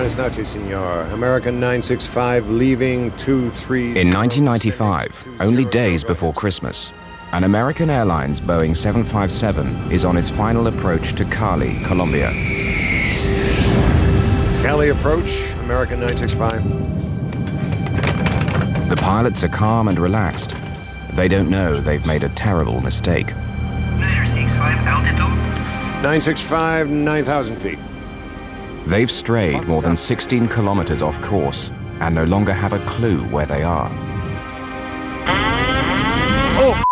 Buenas noches, senor. American 965 leaving 23... In 1995, only days before Christmas, an American Airlines Boeing 757 is on its final approach to Cali, Colombia. Cali approach, American 965. The pilots are calm and relaxed. They don't know they've made a terrible mistake. 965 altitude. 965, 9,000 feet. They've strayed more than 16 kilometers off course and no longer have a clue where they are. Oh!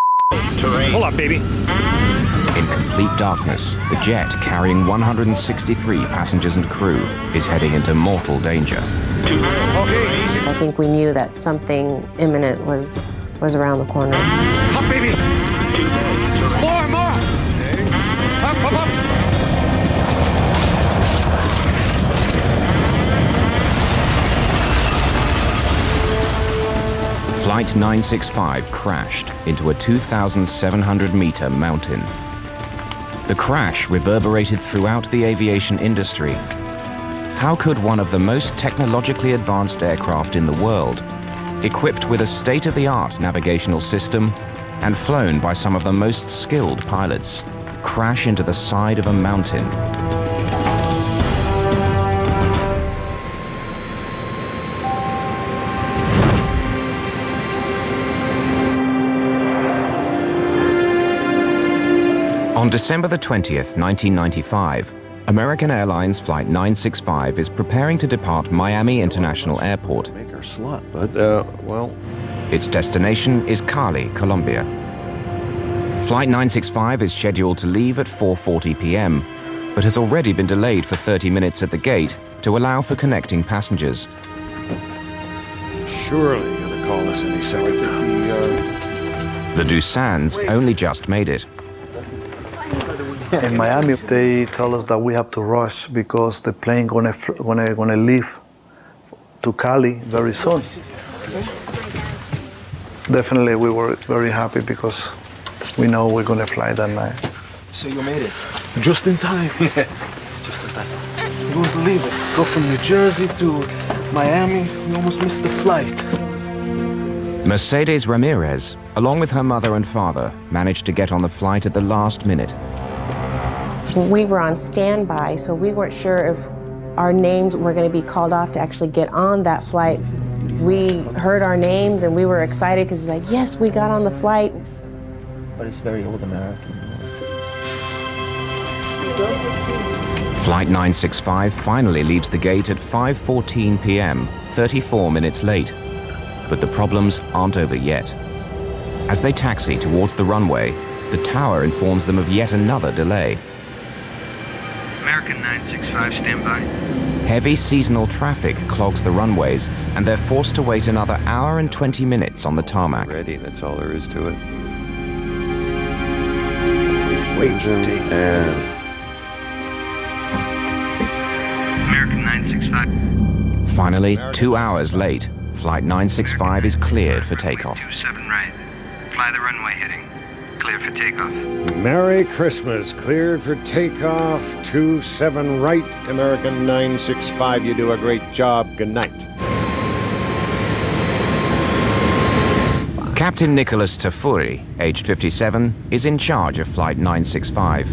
Hold up, baby. In complete darkness, the jet carrying 163 passengers and crew is heading into mortal danger. I think we knew that something imminent was around the corner. Up, baby! More! Up! Flight 965 crashed into a 2,700-meter mountain. The crash reverberated throughout the aviation industry. How could one of the most technologically advanced aircraft in the world, equipped with a state-of-the-art navigational system and flown by some of the most skilled pilots, crash into the side of a mountain? On December the 20th, 1995, American Airlines Flight 965 is preparing to depart Miami International Airport. Make our slot, but, well... Its destination is Cali, Colombia. Flight 965 is scheduled to leave at 4:40 p.m., but has already been delayed for 30 minutes at the gate to allow for connecting passengers. Surely gonna call us any second now. The Doosan's only just made it. In Miami, they tell us that we have to rush because the plane gonna leave to Cali very soon. Definitely, we were very happy because we know we're gonna fly that night. So you made it? Just in time. Yeah, just in time. You won't believe it. Go from New Jersey to Miami, we almost missed the flight. Mercedes Ramirez, along with her mother and father, managed to get on the flight at the last minute. We were on standby, so we weren't sure if our names were going to be called off to actually get on that flight. We heard our names and we were excited because like, yes, we got on the flight. But it's very old American. Flight 965 finally leaves the gate at 5:14 p.m., 34 minutes late. But the problems aren't over yet. As they taxi towards the runway, the tower informs them of yet another delay. American 965 standby. Heavy seasonal traffic clogs the runways, and they're forced to wait another hour and 20 minutes on the tarmac. Ready, that's all there is to it. Wait, and... American 965. Finally, 2 hours late, Flight 965 is cleared for takeoff. 27 right. Fly the runway heading. Clear for takeoff. Merry Christmas. Cleared for takeoff. 27 right. American 965. You do a great job. Good night. Captain Nicholas Tafuri, aged 57, is in charge of Flight 965.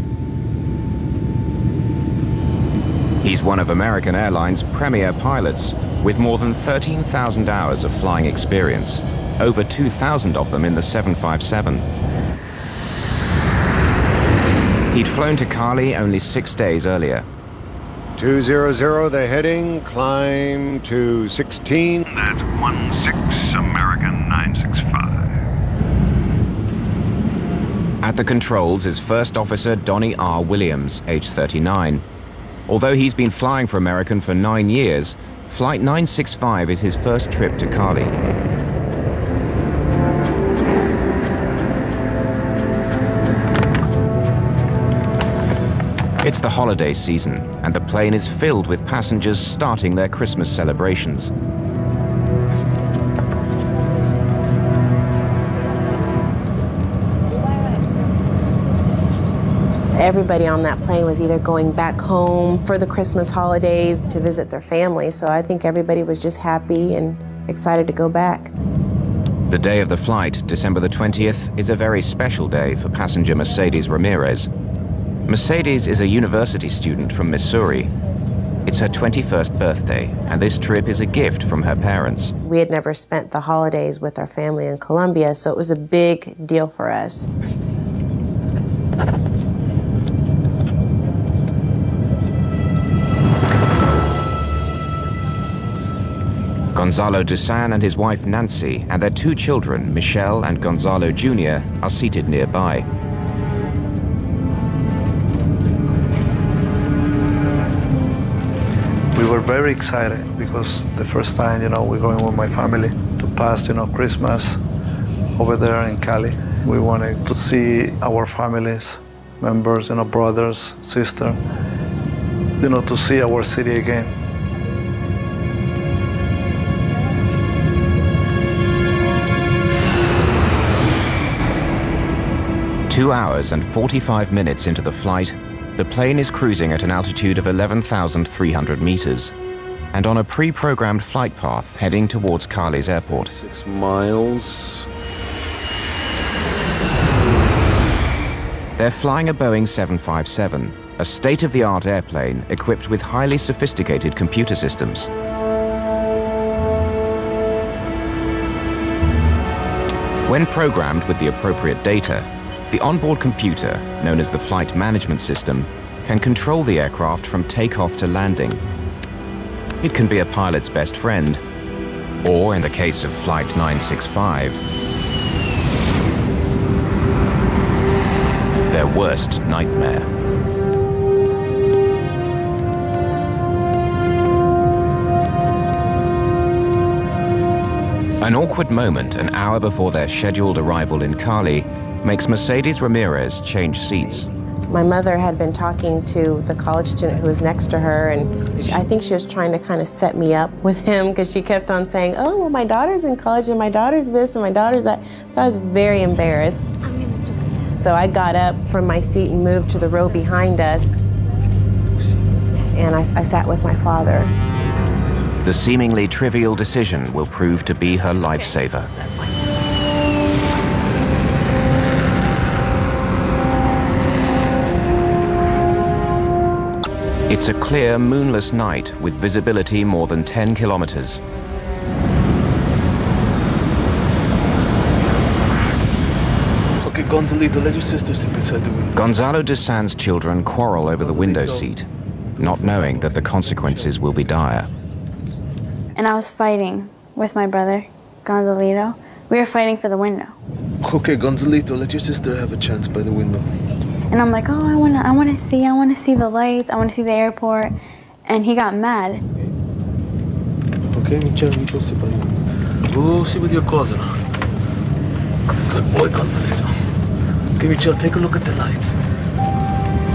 He's one of American Airlines' premier pilots, with more than 13,000 hours of flying experience, over 2,000 of them in the 757. He'd flown to Cali only 6 days earlier. 200, the heading, climb to 16. That's 16 American 965. At the controls is First Officer Donnie R. Williams, age 39. Although he's been flying for American for 9 years, Flight 965 is his first trip to Cali. It's the holiday season, and the plane is filled with passengers starting their Christmas celebrations. Everybody on that plane was either going back home for the Christmas holidays to visit their family, so I think everybody was just happy and excited to go back. The day of the flight, December the 20th, is a very special day for passenger Mercedes Ramirez. Mercedes is a university student from Missouri. It's her 21st birthday, and this trip is a gift from her parents. We had never spent the holidays with our family in Colombia, so it was a big deal for us. Gonzalo Dusan and his wife Nancy and their two children, Michelle and Gonzalo Jr., are seated nearby. We were very excited because the first time, we're going with my family to pass, Christmas over there in Cali. We wanted to see our families, members, brothers, sisters, to see our city again. 2 hours and 45 minutes into the flight, the plane is cruising at an altitude of 11,300 meters and on a pre-programmed flight path heading towards Cali's airport. 6 miles. They're flying a Boeing 757, a state-of-the-art airplane equipped with highly sophisticated computer systems. When programmed with the appropriate data, the onboard computer, known as the flight management system, can control the aircraft from takeoff to landing. It can be a pilot's best friend, or in the case of Flight 965, their worst nightmare. An awkward moment an hour before their scheduled arrival in Cali makes Mercedes Ramirez change seats. My mother had been talking to the college student who was next to her, and I think she was trying to kind of set me up with him because she kept on saying, oh, well, my daughter's in college and my daughter's this and my daughter's that. So I was very embarrassed. So I got up from my seat and moved to the row behind us, and I sat with my father. The seemingly trivial decision will prove to be her lifesaver. It's a clear, moonless night with visibility more than 10 kilometers. Okay, Gonzalito, let your sister sit beside the window. Gonzalo Dusan's children quarrel over the window seat, not knowing that the consequences will be dire. And I was fighting with my brother, Gonzalito. We were fighting for the window. Okay, Gonzalito, let your sister have a chance by the window. And I'm like, oh, I wanna see the lights, I wanna see the airport. And he got mad. Okay, Michelle, you go sit by the window. Go sit with your cousin. Good boy, Gonzalito. Okay, Michelle, take a look at the lights.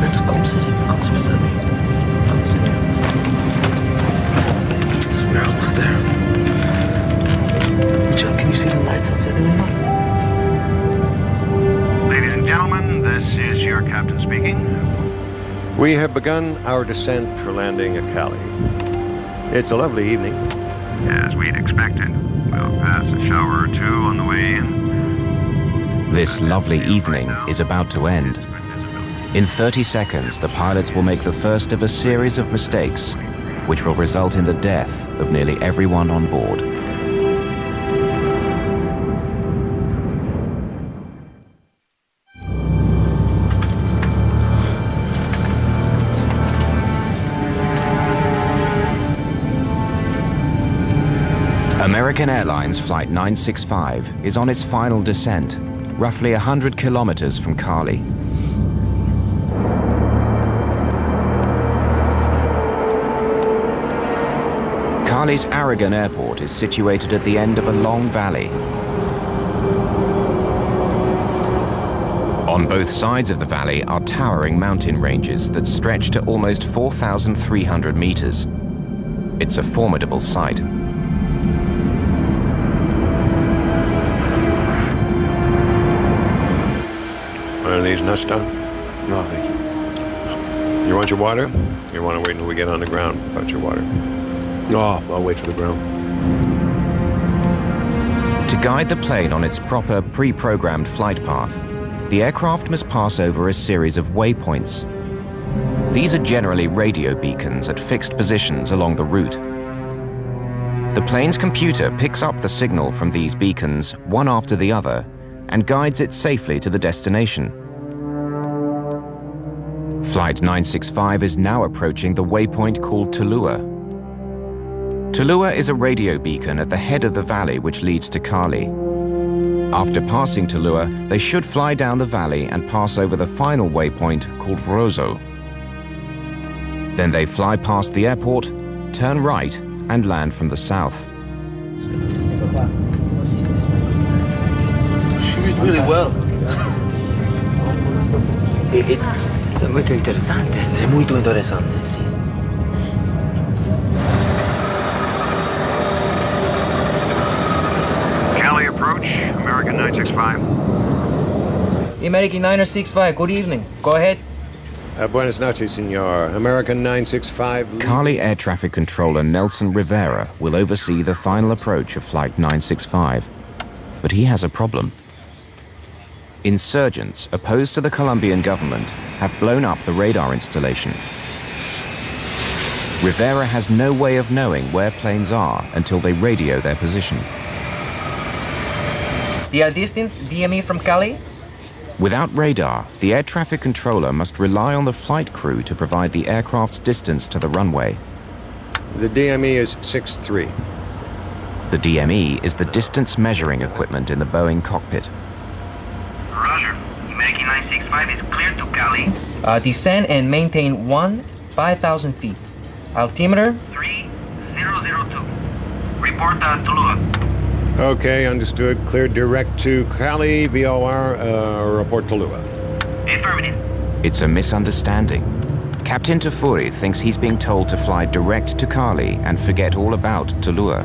Let's come sit beside me. Come sit. So we're almost there. Michelle, can you see the lights outside the window? Ladies and gentlemen, this is your captain speaking. We have begun our descent for landing at Cali. It's a lovely evening. As we'd expected, we'll pass a shower or two on the way in. This lovely evening is about to end. In 30 seconds, the pilots will make the first of a series of mistakes, which will result in the death of nearly everyone on board. American Airlines Flight 965 is on its final descent, roughly 100 kilometers from Cali. Cali's Aragon Airport is situated at the end of a long valley. On both sides of the valley are towering mountain ranges that stretch to almost 4,300 meters. It's a formidable sight. One of these nuts done? No, thank you. You want your water? You want to wait until we get on the ground about your water? No, I'll wait for the ground. To guide the plane on its proper pre-programmed flight path, the aircraft must pass over a series of waypoints. These are generally radio beacons at fixed positions along the route. The plane's computer picks up the signal from these beacons, one after the other, and guides it safely to the destination. Flight 965 is now approaching the waypoint called Tulua. Tulua is a radio beacon at the head of the valley which leads to Cali. After passing Tulua, they should fly down the valley and pass over the final waypoint called Rosso. Then they fly past the airport, turn right, and land from the south. She did really well. È molto interessante. È molto interessante, sì. Cali approach, American 965. American 965, good evening. Go ahead. Buenas noches, senor. American 965. Cali Air Traffic Controller Nelson Rivera will oversee the final approach of Flight 965. But he has a problem. Insurgents opposed to the Colombian government have blown up the radar installation. Rivera has no way of knowing where planes are until they radio their position. The distance DME from Cali? Without radar, the air traffic controller must rely on the flight crew to provide the aircraft's distance to the runway. The DME is 6'3". The DME is the distance measuring equipment in the Boeing cockpit. Roger. American 965 is clear to Cali. Descend and maintain 5,000 feet. Altimeter? 3002. Report Tulua. Okay, understood. Cleared direct to Cali, VOR, report Tulua. Affirmative. It's a misunderstanding. Captain Tafuri thinks he's being told to fly direct to Cali and forget all about Tulua.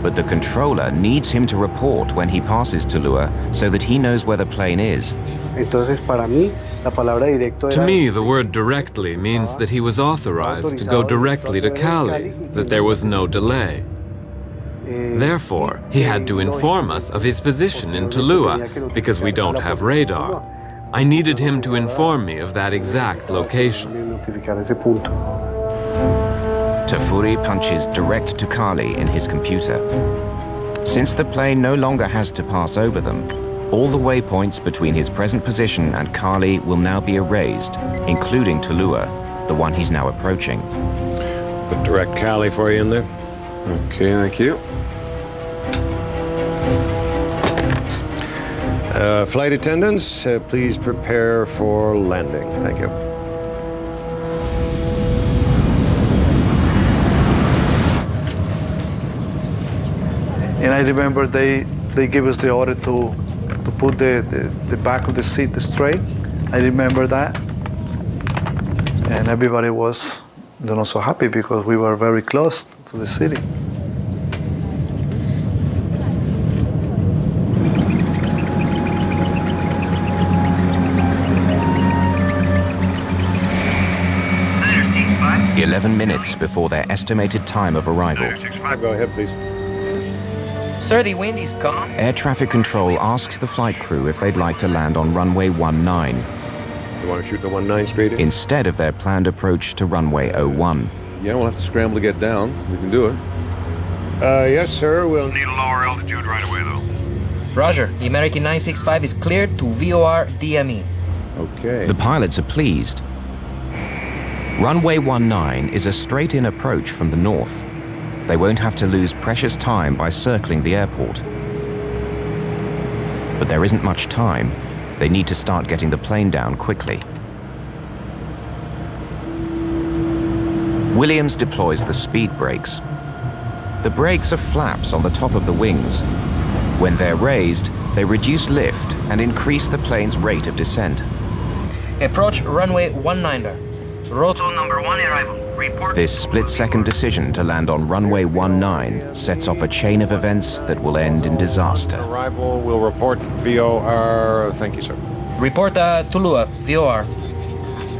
But the controller needs him to report when he passes Tulua so that he knows where the plane is. To me, the word directly means that he was authorized to go directly to Cali, that there was no delay. Therefore, he had to inform us of his position in Tulua, because we don't have radar. I needed him to inform me of that exact location. Tafuri punches direct to Cali in his computer. Since the plane no longer has to pass over them, all the waypoints between his present position and Cali will now be erased, including Tulua, the one he's now approaching. Put direct Cali for you in there. Okay, thank you. Flight attendants, please prepare for landing. Thank you. And I remember they gave us the order to put the back of the seat straight. I remember that. And everybody was, so happy because we were very close to the city. Five. 11 minutes before their estimated time of arrival. Go ahead, please. Sir, the wind is calm. Air traffic control asks the flight crew if they'd like to land on runway 19, You want to shoot the 19 straight in? instead of their planned approach to runway 01. Yeah, we'll have to scramble to get down. We can do it. Yes, sir. We'll Need a lower altitude right away, though. Roger. The American 965 is cleared to VOR DME. Okay. The pilots are pleased. Runway 19 is a straight-in approach from the north. They won't have to lose precious time by circling the airport. But there isn't much time. They need to start getting the plane down quickly. Williams deploys the speed brakes. The brakes are flaps on the top of the wings. When they're raised, they reduce lift and increase the plane's rate of descent. Approach runway 19. Rosso number 1 arrival. Report. This split-second decision to land on runway 19 sets off a chain of events that will end in disaster. Arrival will report VOR. Thank you, sir. Report Tulua, VOR.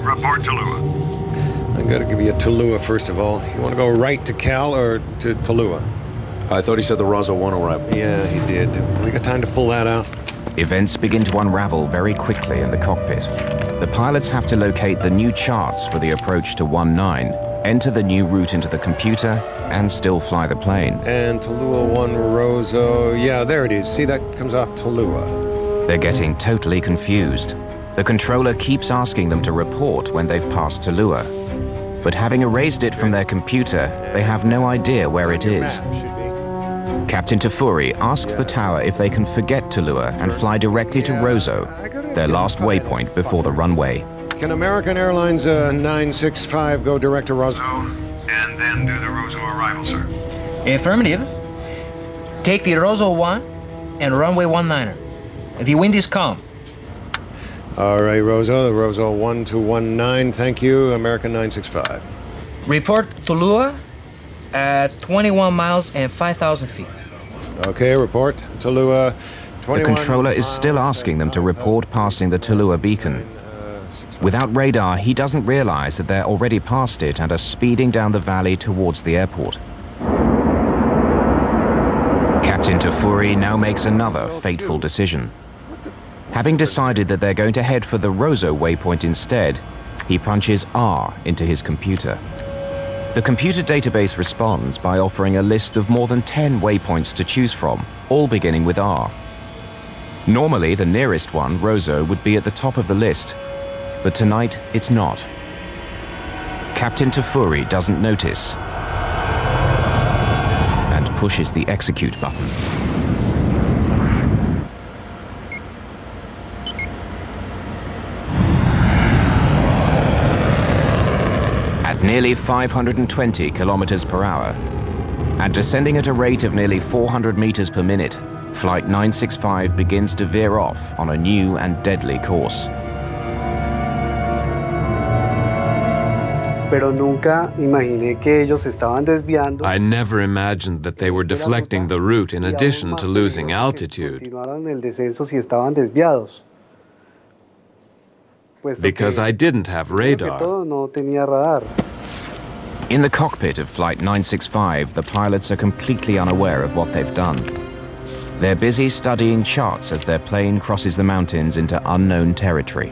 Report Tulua. I gotta give you a Tallulah first of all. You wanna go right to Cal or to Tallulah? I thought he said the Rosso 1 arrival. Yeah, he did. We got time to pull that out. Events begin to unravel very quickly in the cockpit. The pilots have to locate the new charts for the approach to 19, enter the new route into the computer, and still fly the plane. And Tallulah 1 Rosso, yeah, there it is. See, that comes off Tallulah. They're getting totally confused. The controller keeps asking them to report when they've passed Tallulah. But having erased it from their computer, they have no idea where it is. Captain Tafuri asks the tower if they can forget Tallulah and fly directly to Rosso, their last waypoint before the runway. Can American Airlines 965 go direct to Rosso? And then do the Rosso arrival, sir. Affirmative. Take the Rosso 1 and runway 19er. The wind is calm. All right, Rosso, the Rosso 1 to 19. Thank you, American 965. Report Tallulah at 21 miles and 5,000 feet. Okay, report Tallulah. The controller is still asking them to report passing the Tallulah beacon. Without radar, he doesn't realize that they're already past it and are speeding down the valley towards the airport. Captain Tafuri now makes another fateful decision. Having decided that they're going to head for the Rosso waypoint instead, he punches R into his computer. The computer database responds by offering a list of more than 10 waypoints to choose from, all beginning with R. Normally, the nearest one, Rosso, would be at the top of the list, but tonight it's not. Captain Tafuri doesn't notice and pushes the execute button. At nearly 520 kilometers per hour and descending at a rate of nearly 400 meters per minute, Flight 965 begins to veer off on a new and deadly course. I never imagined that they were deflecting the route in addition to losing altitude. Because I didn't have radar. In the cockpit of Flight 965, the pilots are completely unaware of what they've done. They're busy studying charts as their plane crosses the mountains into unknown territory.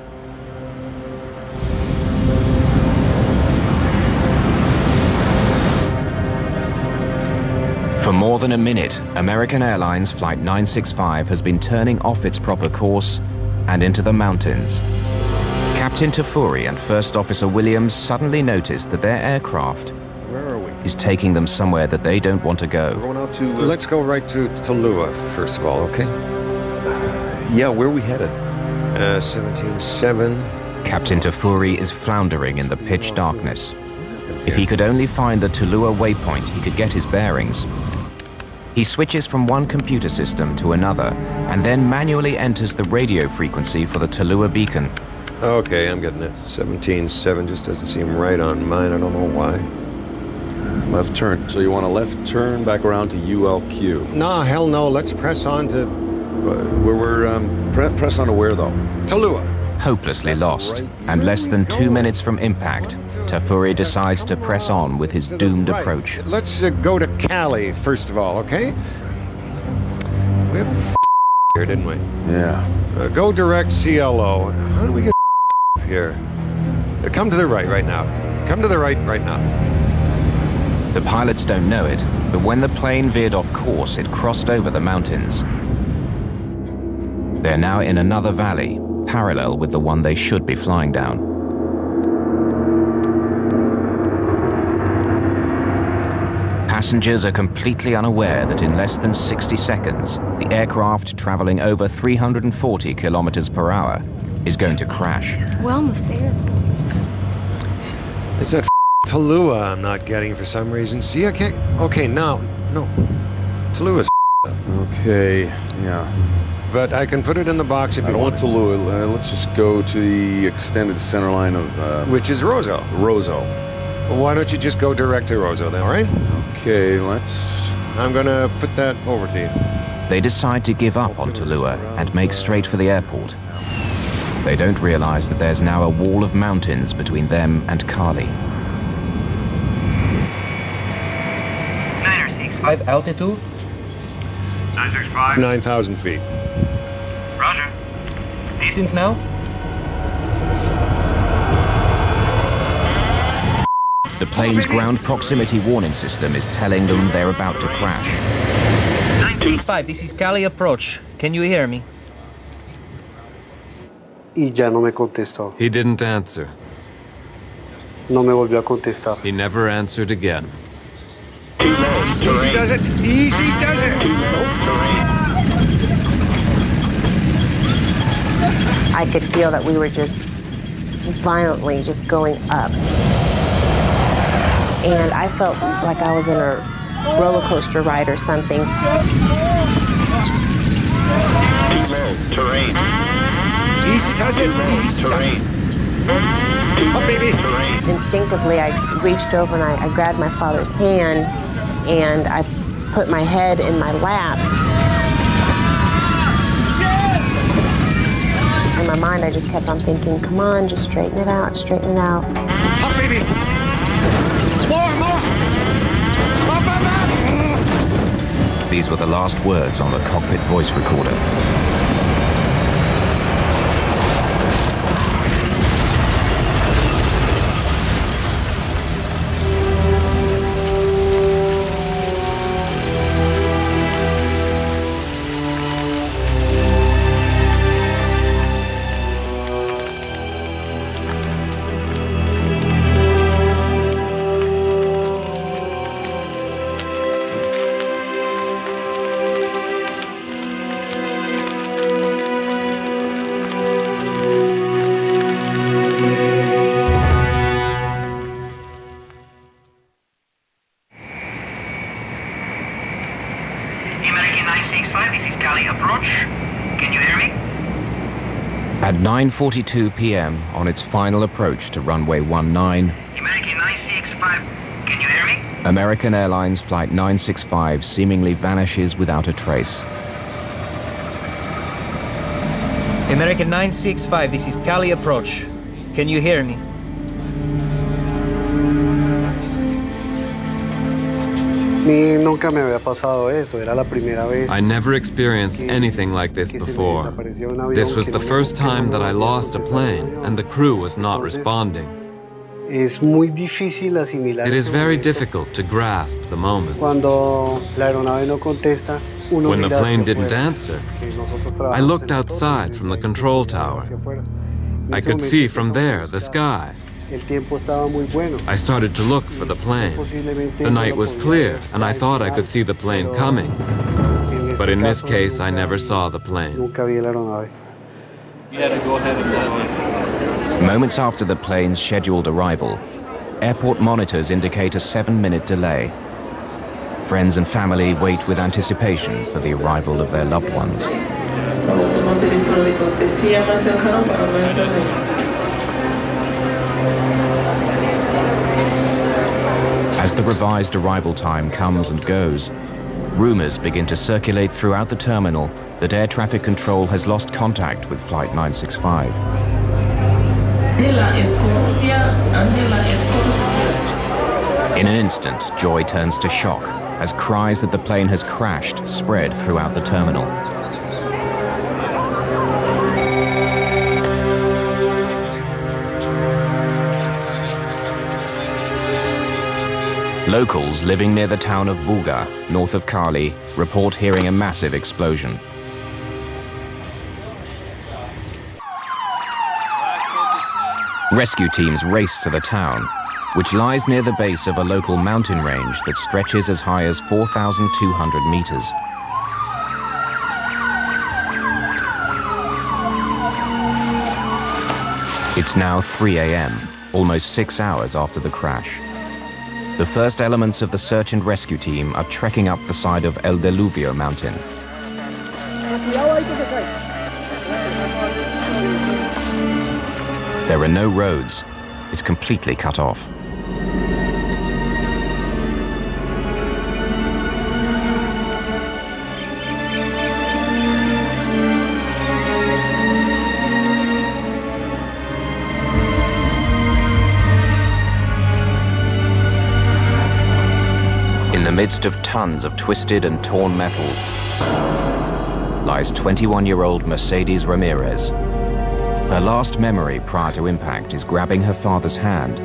For more than a minute, American Airlines Flight 965 has been turning off its proper course and into the mountains. Captain Tafuri and First Officer Williams suddenly notice that their aircraft is taking them somewhere that they don't want to go. Let's go right to Tallulah, first of all, okay? Yeah, where are we headed? 17-7. Captain Tafuri is floundering in the pitch darkness. If he could only find the Tallulah waypoint, he could get his bearings. He switches from one computer system to another and then manually enters the radio frequency for the Tallulah beacon. Okay, I'm getting it. 17-7 just doesn't seem right on mine. I don't know why. Left turn. So you want a left turn back around to ULQ? Nah, hell no. Let's press on to... Press on to where, though? Tallulah. Hopelessly lost, and less than 2 minutes from impact, Tafuri decides to press on with his doomed approach. Let's go to Cali, first of all, okay? We had here, didn't we? Yeah. Go direct CLO. How do we get here? Come to the right now. Come to the right now. The pilots don't know it, but when the plane veered off course, it crossed over the mountains. They're now in another valley, parallel with the one they should be flying down. Passengers are completely unaware that in less than 60 seconds, the aircraft traveling over 340 kilometers per hour is going to crash. We're almost there. It's that Tallulah I'm not getting for some reason. See, I can't... Okay, no. Tallulah's Okay, yeah. But I can put it in the box if you want. I don't want Tallulah. Let's just go to the extended center line of... Which is Rosso. Rosso. Well, why don't you just go direct to Rosso then, all right? Okay, let's... I'm gonna put that over to you. They decide to give up on Tallulah and make straight for the airport. They don't realize that there's now a wall of mountains between them and Cali. 965 altitude. 965. 9,000 feet. Roger. Distance now? The plane's ground proximity warning system is telling them they're about to crash. 965, this is Cali approach. Can you hear me? Y ya no me contestó. He didn't answer. No me volvió a contestar. He never answered again. Easy does it. Easy does it. I could feel that we were just violently just going up. And I felt like I was in a roller coaster ride or something. Terrain. Easy does it. Easy does it. Up, baby. Instinctively, I reached over and I grabbed my father's hand and I put my head in my lap. In my mind, I just kept on thinking, come on, just straighten it out, straighten it out. Up, baby. More, more. Up, up, up. These were the last words on the cockpit voice recorder. American 965, this is Cali approach. Can you hear me? At 9:42 p.m. on its final approach to runway 19, American 965, can you hear me? American Airlines Flight 965 seemingly vanishes without a trace. American 965, this is Cali approach. Can you hear me? Nunca me había pasado eso, era la primera vez. I never experienced anything like this before. This was the first time that I lost a plane and the crew was not responding. Es muy difícil asimilar. It is very difficult to grasp the moment. Cuando la aeronave no contesta, uno When the mira plane hacia didn't afuera, answer, que nosotros I trabajamos looked en el outside torno, from the control tower. hacia afuera. En I ese could momento see from empezamos a there the buscar. sky. El tiempo estaba muy bueno. I started to look for the plane. The night was clear, and I thought I could see the plane coming. But in this case, I never saw the plane. Nunca vi la aeronave. Moments after the plane's scheduled arrival, airport monitors indicate a 7-minute delay. Friends and family wait with anticipation for the arrival of their loved ones. As the revised arrival time comes and goes, rumors begin to circulate throughout the terminal that air traffic control has lost contact with Flight 965. In an instant, joy turns to shock as cries that the plane has crashed spread throughout the terminal. Locals living near the town of Buga, north of Cali, report hearing a massive explosion. Rescue teams race to the town, which lies near the base of a local mountain range that stretches as high as 4,200 meters. It's now 3 a.m., almost 6 hours after the crash. The first elements of the search and rescue team are trekking up the side of El Diluvio mountain. There are no roads. It's completely cut off. In the midst of tons of twisted and torn metal lies 21-year-old Mercedes Ramirez. Her last memory prior to impact is grabbing her father's hand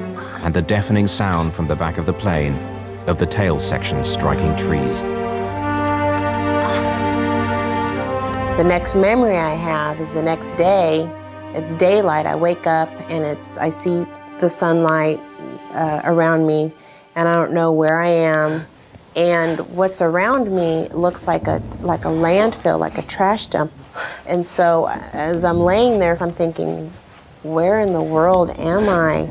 and the deafening sound from the back of the plane of the tail section striking trees. The next memory I have is the next day. It's daylight. I wake up and I see the sunlight around me, and I don't know where I am. And what's around me looks like a landfill, like a trash dump. And so as I'm laying there, I'm thinking, where in the world am I?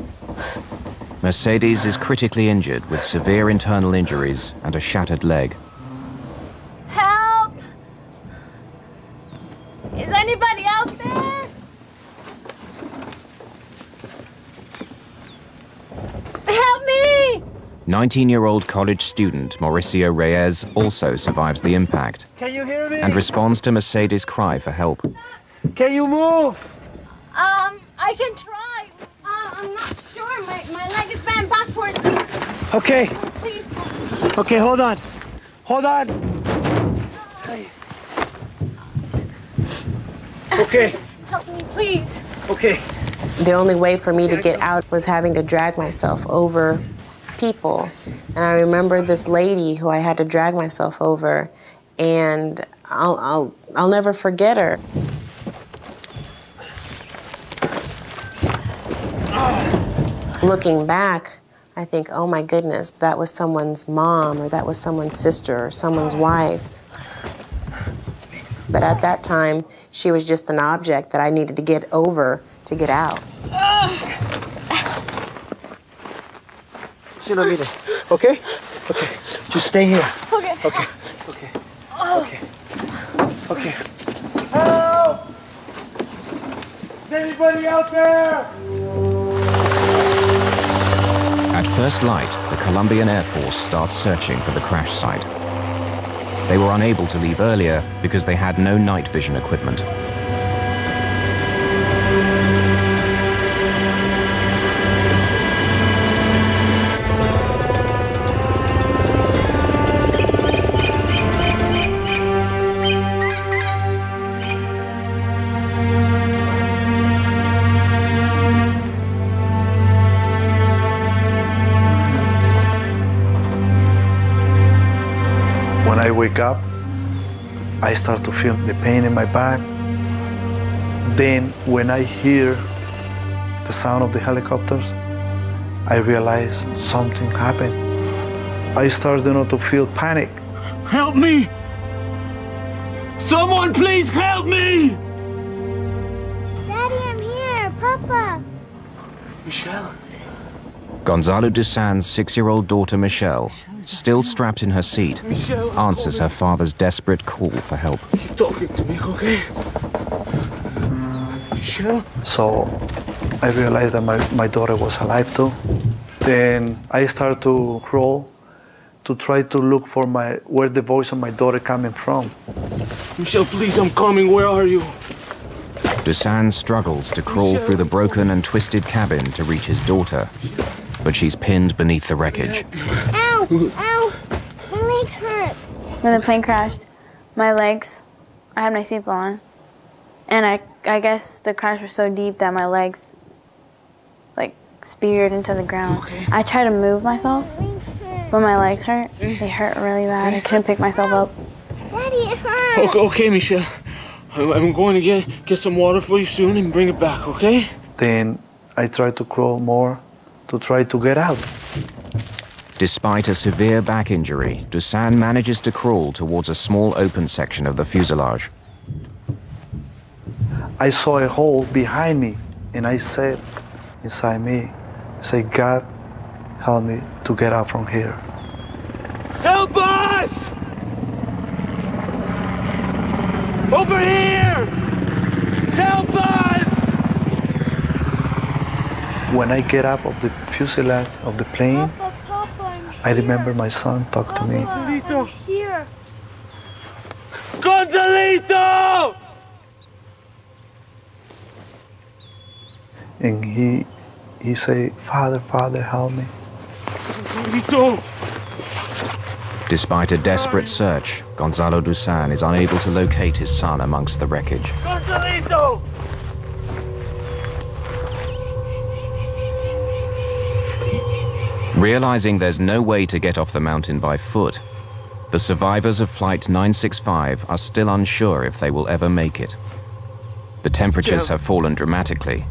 Mercedes is critically injured with severe internal injuries and a shattered leg. Help! Is anybody out there? Help me! 19-year-old college student Mauricio Reyes also survives the impact. Can you hear me? And responds to Mercedes' cry for help. Can you move? I can try. I'm not sure. My leg is bent backwards. Okay. Please. Okay, hold on. Hold on. Okay. Help me, please. Okay. The only way for me to get out was having to drag myself over people. And I remember this lady who I had to drag myself over, and I'll never forget her. Looking back, I think, oh my goodness, that was someone's mom, or that was someone's sister, or someone's wife. But at that time, she was just an object that I needed to get over to get out. Okay? Okay. Just stay here. Okay. Okay. Okay. Okay. Okay. Help! Is anybody out there? At first light, the Colombian Air Force starts searching for the crash site. They were unable to leave earlier because they had no night vision equipment. When I wake up, I start to feel the pain in my back. Then when I hear the sound of the helicopters, I realize something happened. I start to feel panic. Help me! Someone please help me! Daddy, I'm here. Papa. Michelle. Gonzalo Dusan's 6-year-old daughter Michelle, still strapped in her seat, answers her father's desperate call for help. Keep talking to me, okay? Michelle? So I realized that my daughter was alive too. Then I started to crawl to try to look for where the voice of my daughter coming from. Michelle, please, I'm coming. Where are you? Dusan struggles to crawl through the broken and twisted cabin to reach his daughter, but she's pinned beneath the wreckage. Ow! Ow! My leg hurts. When the plane crashed, my legs, I had my seatbelt on, and I guess the crash was so deep that my legs, like, speared into the ground. Okay. I tried to move myself, but my legs hurt. They hurt really bad. I couldn't pick myself up. Daddy, it hurts. Okay, Michelle. I'm going to get some water for you soon and bring it back, okay? Then I tried to crawl more to try to get out. Despite a severe back injury, Dusan manages to crawl towards a small open section of the fuselage. I saw a hole behind me, and I said inside me, God, help me to get out from here. Help us! Over here! Help us! When I get up of the fuselage of the plane, I remember my son talk to me. Gonzalito! Here. Gonzalito! And he say, Father, help me. Gonzalito! Despite a desperate search, Gonzalo Dusan is unable to locate his son amongst the wreckage. Gonzalito! Realizing there's no way to get off the mountain by foot, the survivors of Flight 965 are still unsure if they will ever make it. The temperatures have fallen dramatically,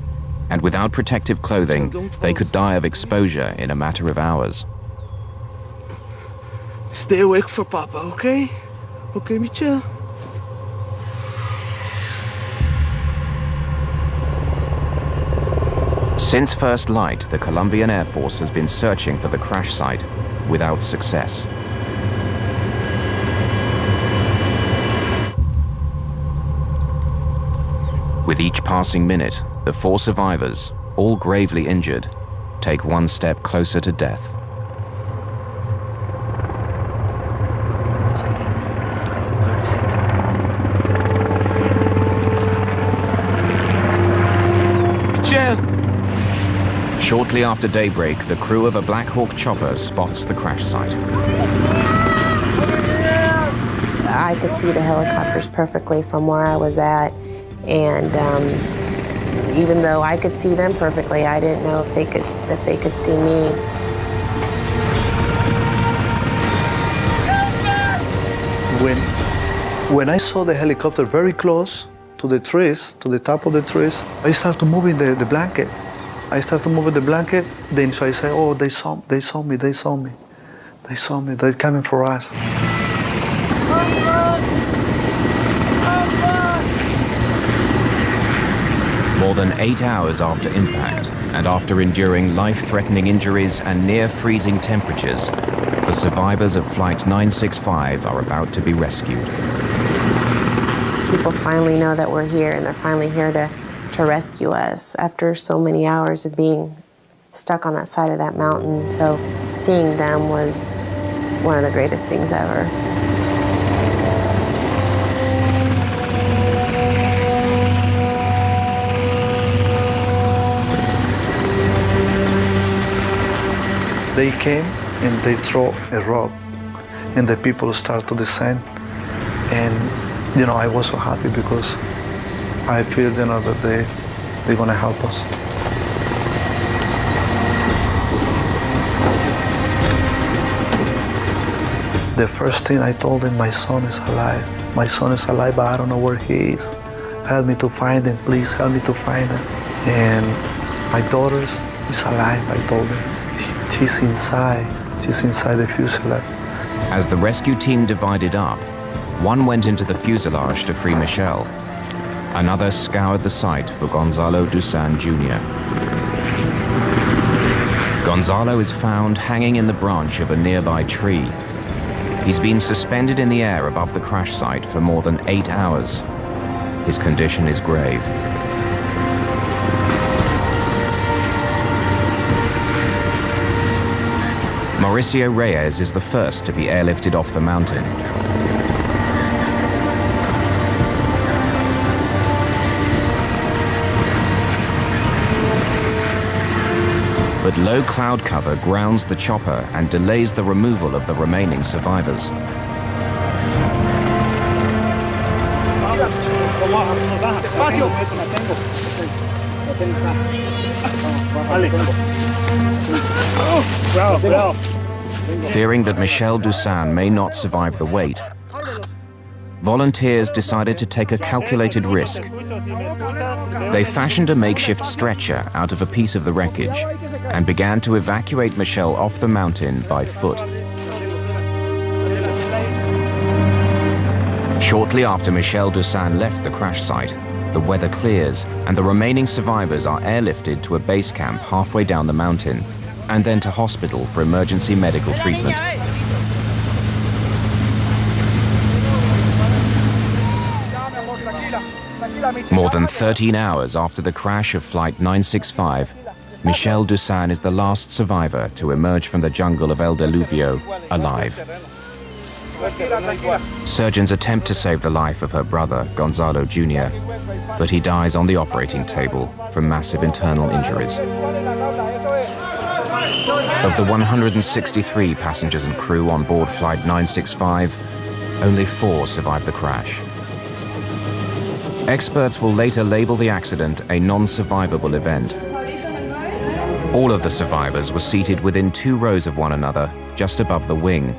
and without protective clothing, they could die of exposure in a matter of hours. Stay awake for Papa, okay? Okay, Michelle? Since first light, the Colombian Air Force has been searching for the crash site without success. With each passing minute, the 4 survivors, all gravely injured, take one step closer to death. Shortly after daybreak, the crew of a Black Hawk chopper spots the crash site. I could see the helicopters perfectly from where I was at, and even though I could see them perfectly, I didn't know if they could see me. When I saw the helicopter very close to the trees, to the top of the trees, I started moving the blanket. I started moving the blanket, then so I said, oh, they saw me, they're coming for us. More than 8 hours after impact, and after enduring life-threatening injuries and near-freezing temperatures, the survivors of Flight 965 are about to be rescued. People finally know that we're here, and they're finally here to rescue us after so many hours of being stuck on that side of that mountain. So seeing them was one of the greatest things ever. They came and they threw a rock, and the people start to descend. And I was so happy because I feel, that they're gonna help us. The first thing I told them, my son is alive. My son is alive, but I don't know where he is. Help me to find him, please help me to find him. And my daughter is alive, I told them. She's inside the fuselage. As the rescue team divided up, one went into the fuselage to free Michelle. Another scoured the site for Gonzalo Dusan Jr. Gonzalo is found hanging in the branch of a nearby tree. He's been suspended in the air above the crash site for more than 8 hours. His condition is grave. Mauricio Reyes is the first to be airlifted off the mountain. But low cloud cover grounds the chopper and delays the removal of the remaining survivors. Fearing that Michelle Dusan may not survive the weight, volunteers decided to take a calculated risk. They fashioned a makeshift stretcher out of a piece of the wreckage and began to evacuate Michelle off the mountain by foot. Shortly after Michelle Dusan left the crash site, the weather clears and the remaining survivors are airlifted to a base camp halfway down the mountain and then to hospital for emergency medical treatment. More than 13 hours after the crash of Flight 965, Michelle Dusan is the last survivor to emerge from the jungle of El Diluvio alive. Surgeons attempt to save the life of her brother, Gonzalo Jr., but he dies on the operating table from massive internal injuries. Of the 163 passengers and crew on board Flight 965, only 4 survived the crash. Experts will later label the accident a non-survivable event. All of the survivors were seated within 2 rows of one another, just above the wing.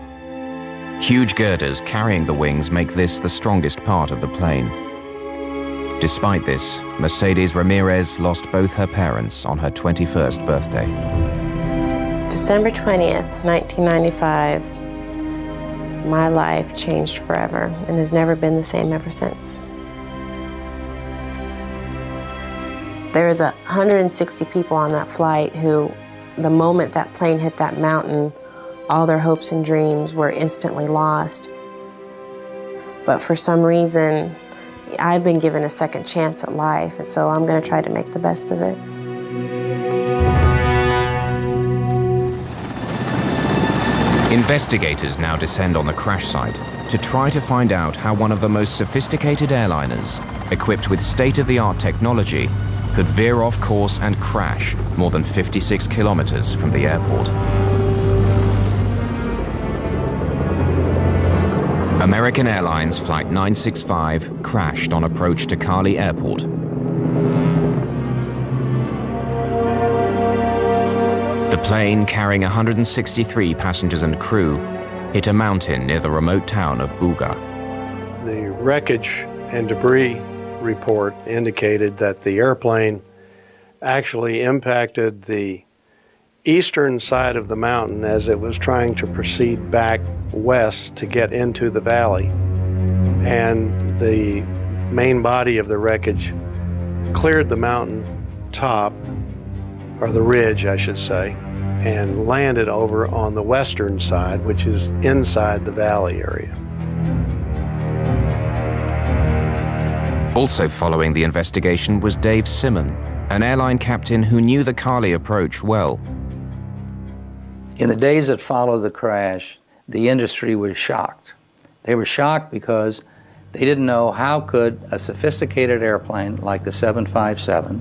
Huge girders carrying the wings make this the strongest part of the plane. Despite this, Mercedes Ramirez lost both her parents on her 21st birthday. December 20th, 1995, my life changed forever and has never been the same ever since. There was 160 people on that flight who, the moment that plane hit that mountain, all their hopes and dreams were instantly lost. But for some reason, I've been given a second chance at life, and so I'm going to try to make the best of it. Investigators now descend on the crash site to try to find out how one of the most sophisticated airliners, equipped with state-of-the-art technology, could veer off course and crash more than 56 kilometers from the airport. American Airlines Flight 965 crashed on approach to Cali Airport. The plane, carrying 163 passengers and crew, hit a mountain near the remote town of Buga. The wreckage and debris report indicated that the airplane actually impacted the eastern side of the mountain as it was trying to proceed back west to get into the valley. And the main body of the wreckage cleared the mountain top, or the ridge, I should say, and landed over on the western side, which is inside the valley area. Also following the investigation was Dave Simon, an airline captain who knew the Cali approach well. In the days that followed the crash, the industry was shocked. They were shocked because they didn't know how could a sophisticated airplane like the 757,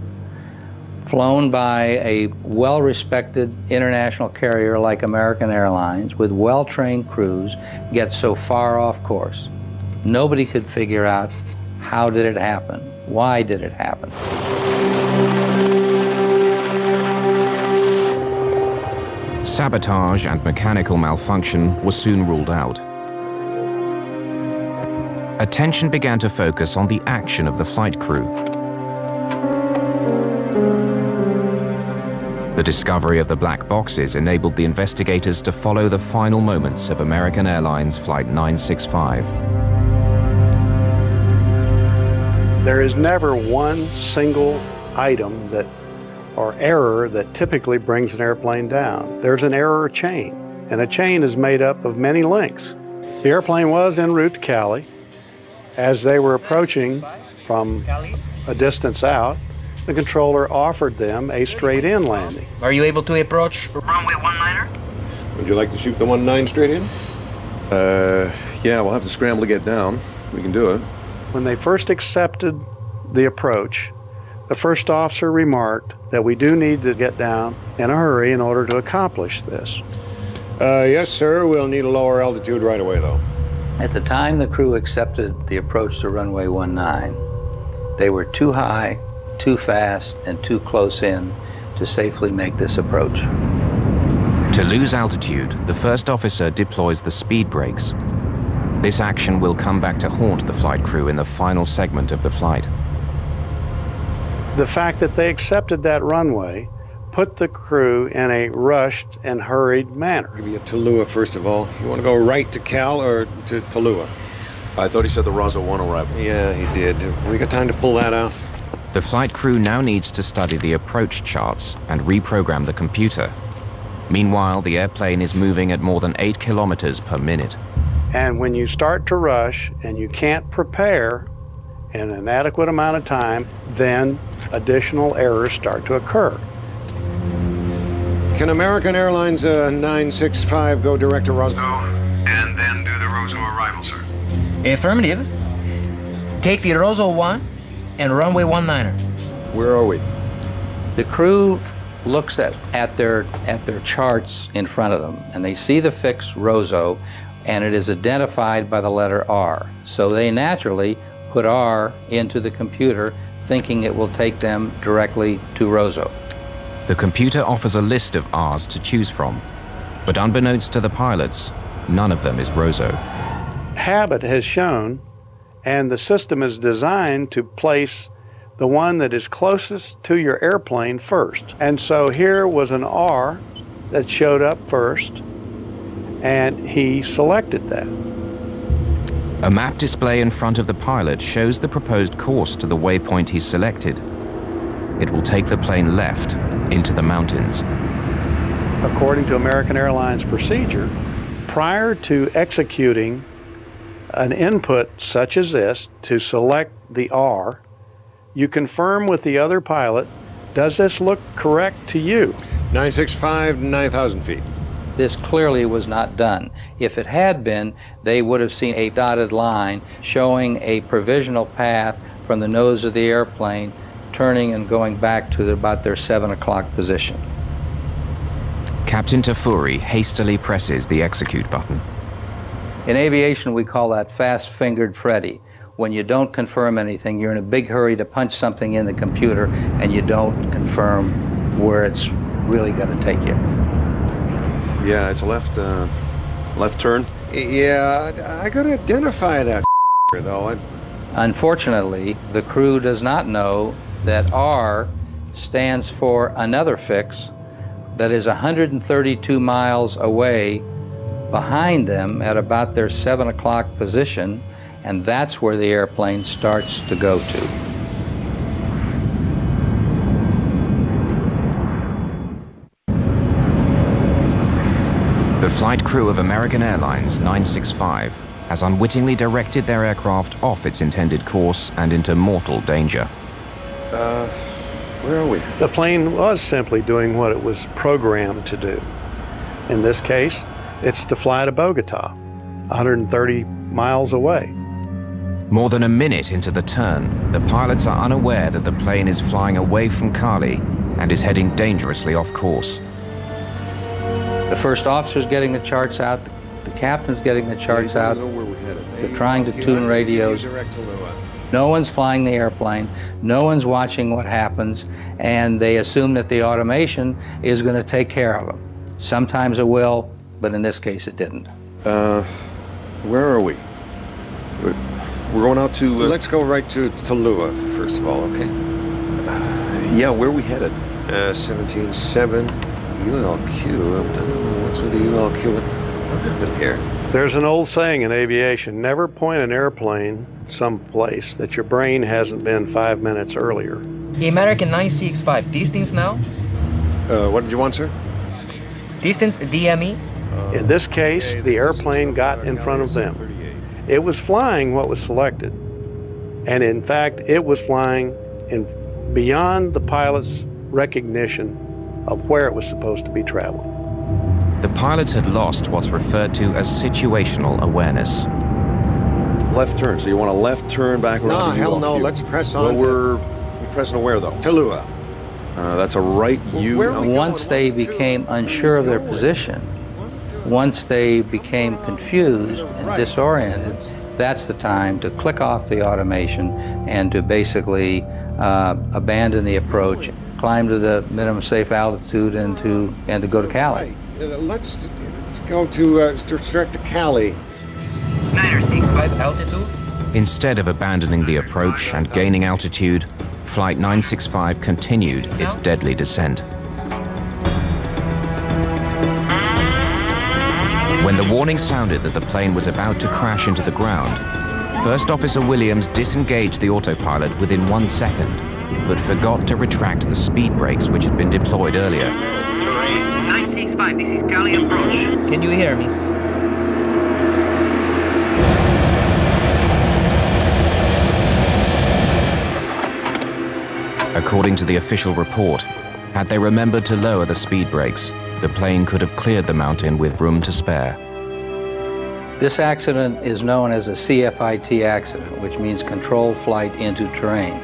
flown by a well-respected international carrier like American Airlines with well-trained crews, get so far off course. Nobody could figure out how did it happen, why did it happen. Sabotage and mechanical malfunction were soon ruled out. Attention began to focus on the action of the flight crew. The discovery of the black boxes enabled the investigators to follow the final moments of American Airlines Flight 965. There is never one single item or error that typically brings an airplane down. There's an error chain, and a chain is made up of many links. The airplane was en route to Cali. As they were approaching from a distance out, the controller offered them a straight-in landing. Are you able to approach runway 19er? Would you like to shoot the 19 straight in? Yeah, we'll have to scramble to get down. We can do it. When they first accepted the approach, the first officer remarked that we do need to get down in a hurry in order to accomplish this. Yes, sir. We'll need a lower altitude right away, though. At the time the crew accepted the approach to runway 19, they were too high, too fast, and too close in to safely make this approach. To lose altitude, the first officer deploys the speed brakes. This action will come back to haunt the flight crew in the final segment of the flight. The fact that they accepted that runway put the crew in a rushed and hurried manner. Maybe at Tallulah, first of all. You want to go right to Cal or to Tallulah? I thought he said the Roswell 1 arrival. Yeah, he did. We got time to pull that out? The flight crew now needs to study the approach charts and reprogram the computer. Meanwhile, the airplane is moving at more than 8 kilometers per minute. And when you start to rush and you can't prepare in an adequate amount of time, then additional errors start to occur. Can American Airlines 965 go direct to Roswell? And then do the Roswell arrival, sir. Affirmative. Take the Roswell 1 and runway 19er. Where are we? The crew looks at their charts in front of them, and they see the fix Roseau, and it is identified by the letter R. So they naturally put R into the computer, thinking it will take them directly to Roseau. The computer offers a list of R's to choose from, but unbeknownst to the pilots, none of them is Roseau. Habit has shown, and the system is designed to place the one that is closest to your airplane first. And so here was an R that showed up first, and he selected that. A map display in front of the pilot shows the proposed course to the waypoint he selected. It will take the plane left into the mountains. According to American Airlines procedure, prior to executing an input such as this to select the R, you confirm with the other pilot, does this look correct to you? 965, 9,000 feet. This clearly was not done. If it had been, they would have seen a dotted line showing a provisional path from the nose of the airplane, turning and going back to about their 7 o'clock position. Captain Tafuri hastily presses the execute button. In aviation, we call that fast-fingered Freddy. When you don't confirm anything, you're in a big hurry to punch something in the computer, and you don't confirm where it's really going to take you. Yeah, it's a left turn. Yeah, I gotta identify that though. Unfortunately, the crew does not know that R stands for another fix that is 132 miles away behind them at about their 7 o'clock position, and that's where the airplane starts to go to. The flight crew of American Airlines 965 has unwittingly directed their aircraft off its intended course and into mortal danger. Where are we? The plane was simply doing what it was programmed to do. In this case, it's to fly to Bogota, 130 miles away. More than a minute into the turn, the pilots are unaware that the plane is flying away from Cali and is heading dangerously off course. The first officer's getting the charts out, the captain's getting the charts out, they're trying to tune radios. No one's flying the airplane, no one's watching what happens, and they assume that the automation is going to take care of them. Sometimes it will, but in this case it didn't. Where are we? We're going out to... Let's go right to Tallulah, first of all, okay? Yeah, where are we headed? 17.7 ULQ. What's with the ULQ? What happened here? There's an old saying in aviation, never point an airplane someplace that your brain hasn't been 5 minutes earlier. American 965, distance now? What did you want, sir? Distance DME? In this case, the airplane got in front of them. It was flying what was selected. And in fact, it was flying beyond the pilot's recognition of where it was supposed to be traveling. The pilots had lost what's referred to as situational awareness. Left turn, so you want a left turn back around? No, hell no, let's press on. Well, we're pressing to where though? Tallulah. That's a right U. Once they became unsure of their position, once they became confused and disoriented, that's the time to click off the automation and to basically abandon the approach, climb to the minimum safe altitude, and to go to Cali. Let's go to start to Cali. 965 altitude. Instead of abandoning the approach and gaining altitude, Flight 965 continued its deadly descent. When the warning sounded that the plane was about to crash into the ground, First Officer Williams disengaged the autopilot within 1 second, but forgot to retract the speed brakes which had been deployed earlier. 965, this is Cali approach. Can you hear me? According to the official report, had they remembered to lower the speed brakes, the plane could have cleared the mountain with room to spare. This accident is known as a CFIT accident, which means controlled flight into terrain.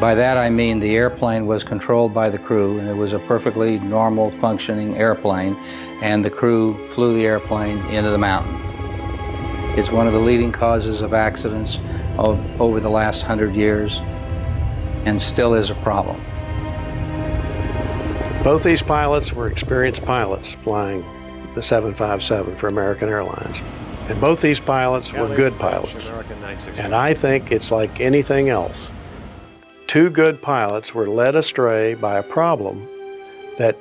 By that I mean the airplane was controlled by the crew, and it was a perfectly normal functioning airplane, and the crew flew the airplane into the mountain. It's one of the leading causes of accidents over the last 100 years, and still is a problem. Both these pilots were experienced pilots flying the 757 for American Airlines. And both these pilots were good pilots. And I think it's like anything else. Two good pilots were led astray by a problem that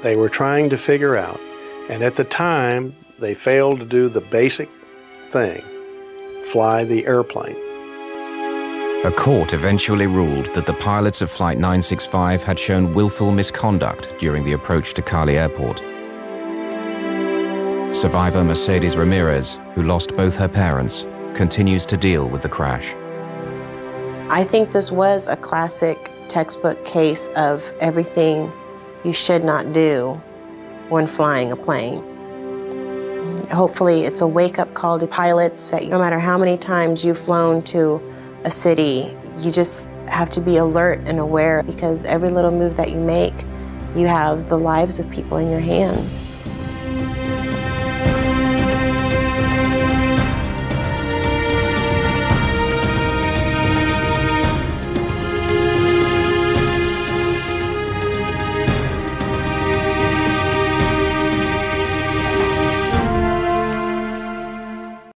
they were trying to figure out. And at the time, they failed to do the basic thing, fly the airplane. A court eventually ruled that the pilots of Flight 965 had shown willful misconduct during the approach to Cali Airport. Survivor Mercedes Ramirez, who lost both her parents, continues to deal with the crash. I think this was a classic textbook case of everything you should not do when flying a plane. Hopefully it's a wake-up call to pilots that no matter how many times you've flown to a city, you just have to be alert and aware, because every little move that you make, you have the lives of people in your hands.